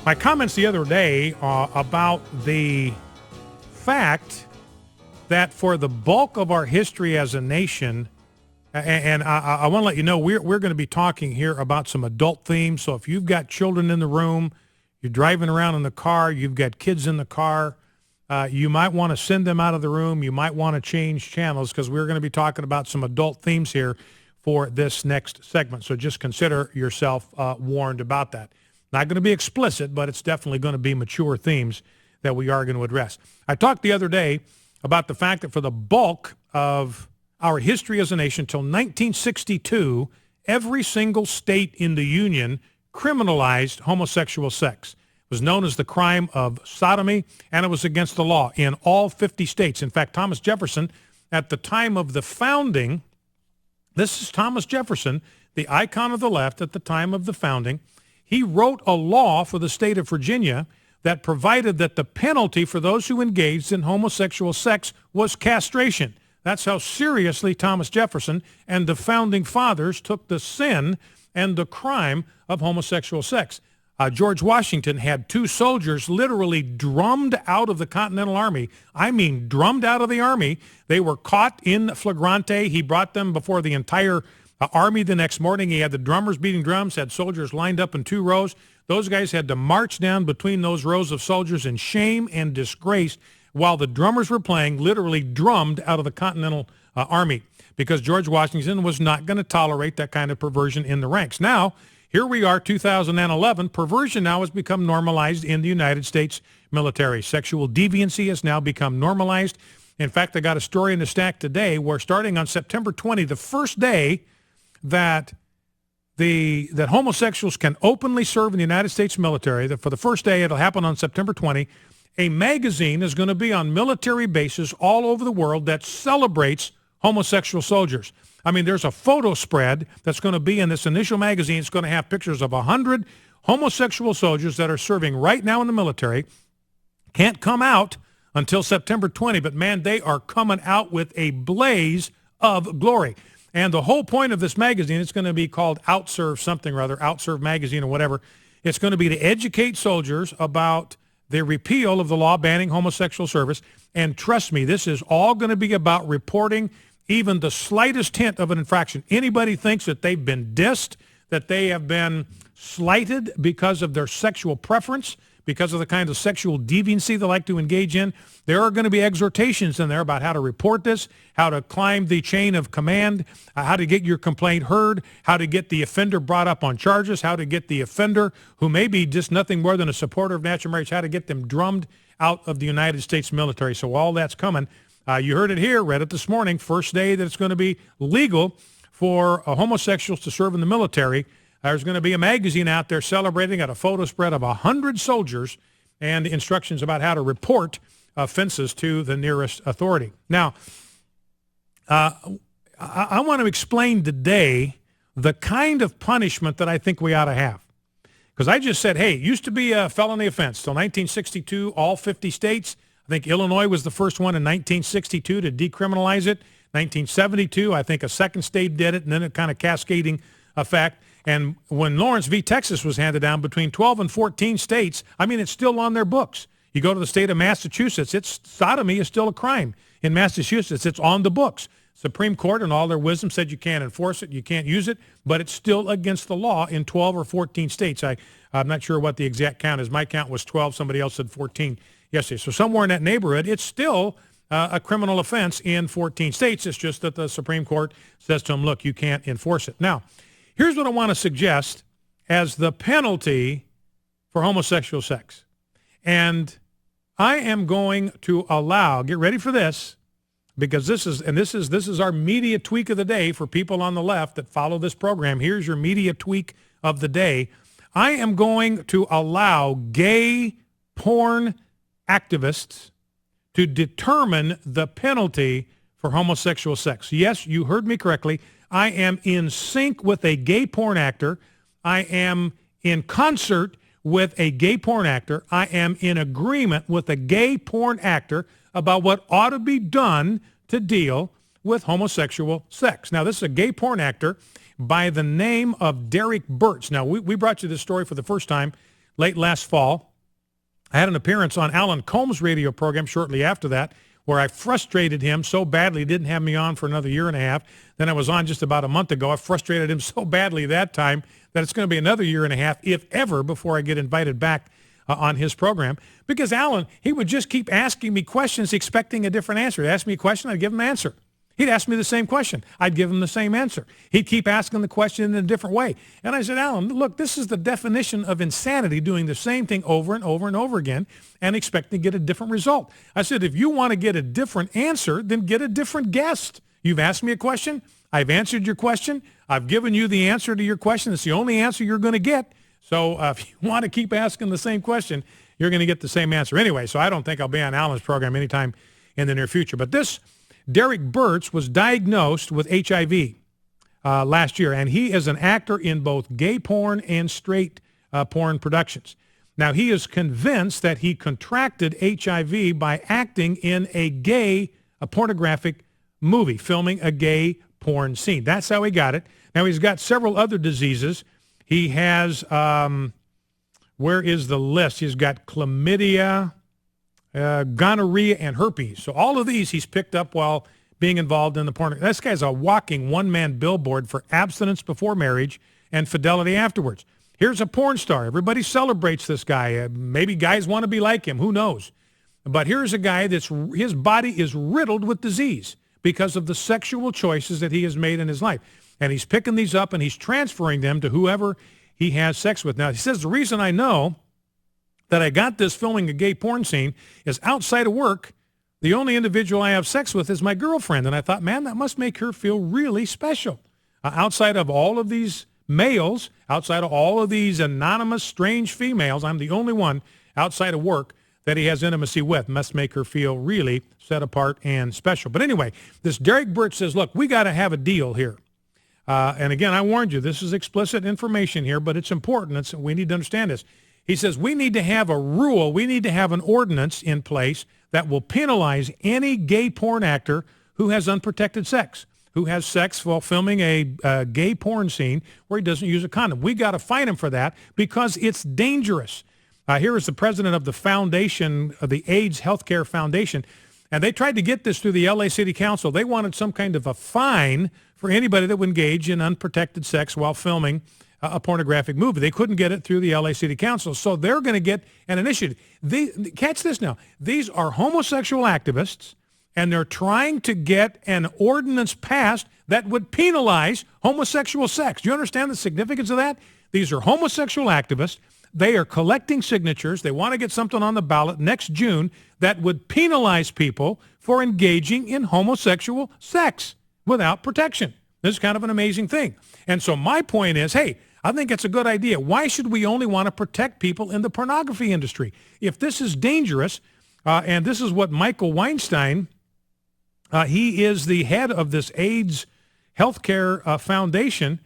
My comments the other day about the fact that for the bulk of our history as a nation, and I want to let you know, we're going to be talking here about some adult themes. So if you've got children in the room, you're driving around in the car, you've got kids in the car, you might want to send them out of the room. You might want to change channels because we're going to be talking about some adult themes here for this next segment. So just consider yourself warned about that. Not going to be explicit, but it's definitely going to be mature themes that we are going to address. I talked the other day about the fact that for the bulk of our history as a nation till 1962, every single state in the Union criminalized homosexual sex. It was known as the crime of sodomy, and it was against the law in all 50 states. In fact, Thomas Jefferson, at the time of the founding, this is Thomas Jefferson, the icon of the left at the time of the founding, he wrote a law for the state of Virginia that provided that the penalty for those who engaged in homosexual sex was castration. That's how seriously Thomas Jefferson and the founding fathers took the sin and the crime of homosexual sex. George Washington had two soldiers literally drummed out of the Continental Army. I mean, drummed out of the Army. They were caught in flagrante. He brought them before the entire Army the next morning. He had the drummers beating drums, had soldiers lined up in two rows. Those guys had to march down between those rows of soldiers in shame and disgrace while the drummers were playing, literally drummed out of the Continental Army, because George Washington was not going to tolerate that kind of perversion in the ranks. Now, here we are, 2011. Perversion now has become normalized in the United States military. Sexual deviancy has now become normalized. In fact, I got a story in the stack today where starting on September 20, the first day that homosexuals can openly serve in the United States military, that for the first day, it'll happen on September 20, a magazine is going to be on military bases all over the world that celebrates homosexual soldiers. I mean, there's a photo spread that's going to be in this initial magazine. It's going to have pictures of 100 homosexual soldiers that are serving right now in the military. Can't come out until September 20, but man, they are coming out with a blaze of glory. And the whole point of this magazine, it's going to be called Outserve something or other, Outserve Magazine or whatever. It's going to be to educate soldiers about the repeal of the law banning homosexual service. And trust me, this is all going to be about reporting even the slightest hint of an infraction. Anybody thinks that they've been dissed, that they have been slighted because of their sexual preference, because of the kind of sexual deviancy they like to engage in, there are going to be exhortations in there about how to report this, how to climb the chain of command, how to get your complaint heard, how to get the offender brought up on charges, how to get the offender, who may be just nothing more than a supporter of natural marriage, how to get them drummed out of the United States military. So all that's coming. You heard it here, read it this morning, first day that it's going to be legal for homosexuals to serve in the military. There's going to be a magazine out there celebrating at a photo spread of 100 soldiers and instructions about how to report offenses to the nearest authority. Now, I want to explain today the kind of punishment that I think we ought to have. Because I just said, hey, it used to be a felony offense till 1962, all 50 states. I think Illinois was the first one in 1962 to decriminalize it. 1972, I think a second state did it, and then it kind of cascading effect. And when Lawrence v. Texas was handed down between 12 and 14 states, I mean, it's still on their books. You go to the state of Massachusetts, sodomy is still a crime. In Massachusetts, it's on the books. Supreme Court, in all their wisdom, said you can't enforce it, you can't use it, but it's still against the law in 12 or 14 states. I'm not sure what the exact count is. My count was 12. Somebody else said 14 yesterday. So somewhere in that neighborhood, it's still a criminal offense in 14 states. It's just that the Supreme Court says to them, look, you can't enforce it. Now, here's what I want to suggest as the penalty for homosexual sex. And I am going to allow, get ready for this, because this is our media tweak of the day for people on the left that follow this program. Here's your media tweak of the day. I am going to allow gay porn activists to determine the penalty for homosexual sex. Yes, you heard me correctly. I am in sync with a gay porn actor. I am in concert with a gay porn actor. I am in agreement with a gay porn actor about what ought to be done to deal with homosexual sex. Now, this is a gay porn actor by the name of Derek Burtz. Now, we brought you this story for the first time late last fall. I had an appearance on Alan Combs' radio program shortly after that, where I frustrated him so badly he didn't have me on for another year and a half. Then I was on just about a month ago. I frustrated him so badly that time that it's going to be another year and a half, if ever, before I get invited back on his program. Because Alan, he would just keep asking me questions expecting a different answer. He'd ask me a question, I'd give him an answer. He'd ask me the same question. I'd give him the same answer. He'd keep asking the question in a different way. And I said, Alan, look, this is the definition of insanity, doing the same thing over and over and over again and expecting to get a different result. I said, if you want to get a different answer, then get a different guest. You've asked me a question. I've answered your question. I've given you the answer to your question. It's the only answer you're going to get. So if you want to keep asking the same question, you're going to get the same answer anyway. So I don't think I'll be on Alan's program anytime in the near future. But this Derek Burtz was diagnosed with HIV last year, and he is an actor in both gay porn and straight porn productions. Now, he is convinced that he contracted HIV by acting in a pornographic movie, filming a gay porn scene. That's how he got it. Now, he's got several other diseases. He has, where is the list? He's got chlamydia, gonorrhea, and herpes. So all of these he's picked up while being involved in the porn. This guy's a walking one-man billboard for abstinence before marriage and fidelity afterwards. Here's a porn star. Everybody celebrates this guy. Maybe guys want to be like him. Who knows? But here's a guy his body is riddled with disease because of the sexual choices that he has made in his life. And he's picking these up and he's transferring them to whoever he has sex with. Now, he says, the reason I know that I got this filming a gay porn scene is outside of work, the only individual I have sex with is my girlfriend. And I thought, man, that must make her feel really special. Outside of all of these males, outside of all of these anonymous, strange females, I'm the only one outside of work that he has intimacy with. Must make her feel really set apart and special. But anyway, this Derek Burtz says, look, we got to have a deal here. And again, I warned you, this is explicit information here, but it's important. We need to understand this. He says we need to have a rule, we need to have an ordinance in place that will penalize any gay porn actor who has unprotected sex, who has sex while filming a gay porn scene where he doesn't use a condom. We got to fight him for that because it's dangerous. Here is the president of the foundation, of the AIDS Healthcare Foundation, and they tried to get this through the LA City Council. They wanted some kind of a fine for anybody that would engage in unprotected sex while filming a pornographic movie. They couldn't get it through the LA City Council, so they're going to get an initiative. Catch this now. These are homosexual activists, and they're trying to get an ordinance passed that would penalize homosexual sex. Do you understand the significance of that? These are homosexual activists. They are collecting signatures. They want to get something on the ballot next June that would penalize people for engaging in homosexual sex without protection. This is kind of an amazing thing. And so my point is, hey, I think it's a good idea. Why should we only want to protect people in the pornography industry? If this is dangerous, and this is what Michael Weinstein, he is the head of this AIDS Healthcare Foundation,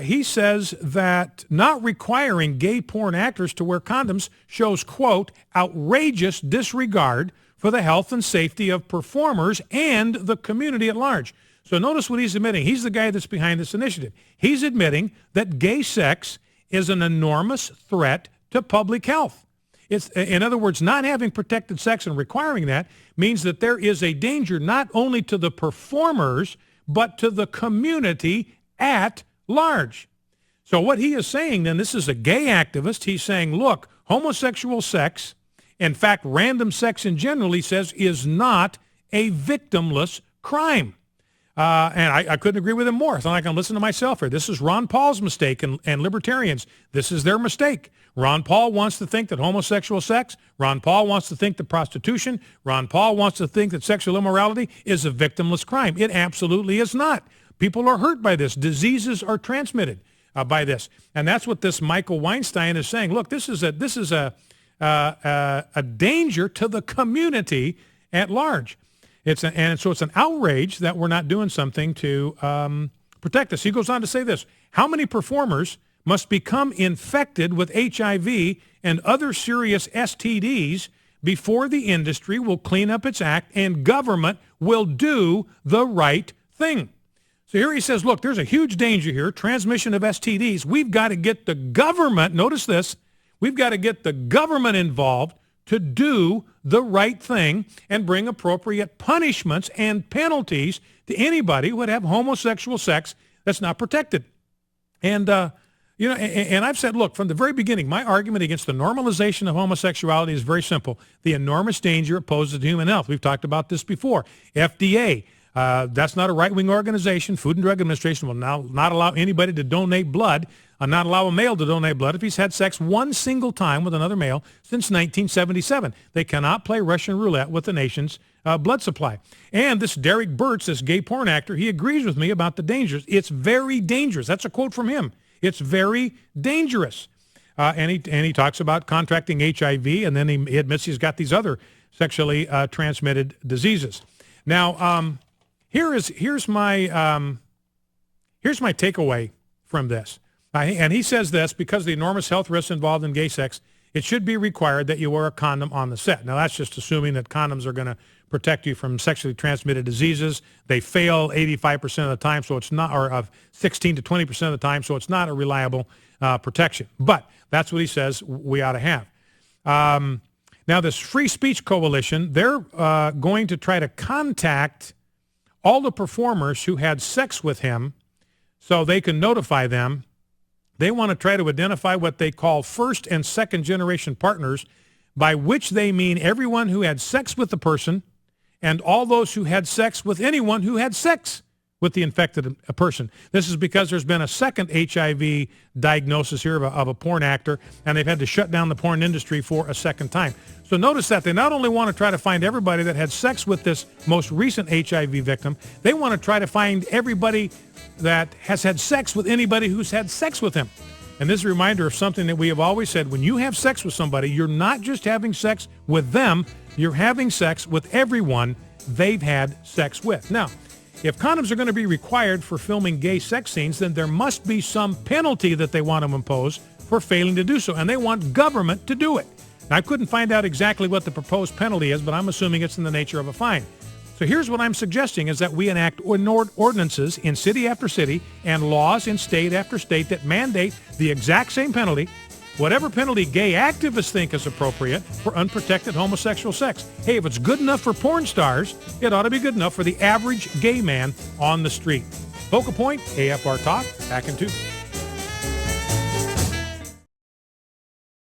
he says that not requiring gay porn actors to wear condoms shows, quote, outrageous disregard for the health and safety of performers and the community at large. So notice what he's admitting. He's the guy that's behind this initiative. He's admitting that gay sex is an enormous threat to public health. It's, in other words, not having protected sex and requiring that means that there is a danger not only to the performers, but to the community at large. So what he is saying, then, this is a gay activist. He's saying, look, homosexual sex, in fact, random sex in general, he says, is not a victimless crime. And I couldn't agree with him more. It's not like I'm listening to myself here. This is Ron Paul's mistake, and libertarians, this is their mistake. Ron Paul wants to think that homosexual sex, Ron Paul wants to think that prostitution, Ron Paul wants to think that sexual immorality is a victimless crime. It absolutely is not. People are hurt by this. Diseases are transmitted by this. And that's what this Michael Weinstein is saying. Look, this is a danger to the community at large. So it's an outrage that we're not doing something to protect us. He goes on to say this: how many performers must become infected with HIV and other serious STDs before the industry will clean up its act and government will do the right thing? So here he says, look, there's a huge danger here, transmission of STDs. We've got to get the government, notice this, We've got to get the government involved to do the right thing and bring appropriate punishments and penalties to anybody who would have homosexual sex that's not protected. And, and I've said, look, from the very beginning, my argument against the normalization of homosexuality is very simple. The enormous danger it poses to human health. We've talked about this before. FDA, that's not a right-wing organization. Food and Drug Administration will now not allow anybody to donate blood, not allow a male to donate blood if he's had sex one single time with another male since 1977. They cannot play Russian roulette with the nation's blood supply. And this Derek Burtz, this gay porn actor, he agrees with me about the dangers. It's very dangerous. That's a quote from him. It's very dangerous. And he talks about contracting HIV, and then he admits he's got these other sexually transmitted diseases. Now, here's my takeaway from this. And he says this: because of the enormous health risks involved in gay sex, it should be required that you wear a condom on the set. Now, that's just assuming that condoms are going to protect you from sexually transmitted diseases. They fail 85% of the time, so it's not, or of 16 to 20% of the time, so it's not a reliable protection. But that's what he says we ought to have. Now, this Free Speech Coalition, they're going to try to contact all the performers who had sex with him so they can notify them. They want to try to identify what they call first and second generation partners, by which they mean everyone who had sex with the person and all those who had sex with anyone who had sex with the infected person. This is because there's been a second HIV diagnosis here of a porn actor, and they've had to shut down the porn industry for a second time. So notice that they not only want to try to find everybody that had sex with this most recent HIV victim, they want to try to find everybody that has had sex with anybody who's had sex with him. And this is a reminder of something that we have always said: when you have sex with somebody, you're not just having sex with them, you're having sex with everyone they've had sex with. Now, if condoms are going to be required for filming gay sex scenes, then there must be some penalty that they want to impose for failing to do so, and they want government to do it. Now, I couldn't find out exactly what the proposed penalty is, but I'm assuming it's in the nature of a fine. So here's what I'm suggesting, is that we enact ordinances in city after city and laws in state after state that mandate the exact same penalty, whatever penalty gay activists think is appropriate for unprotected homosexual sex. Hey, if it's good enough for porn stars, it ought to be good enough for the average gay man on the street. Focal Point, AFR Talk, back in 2.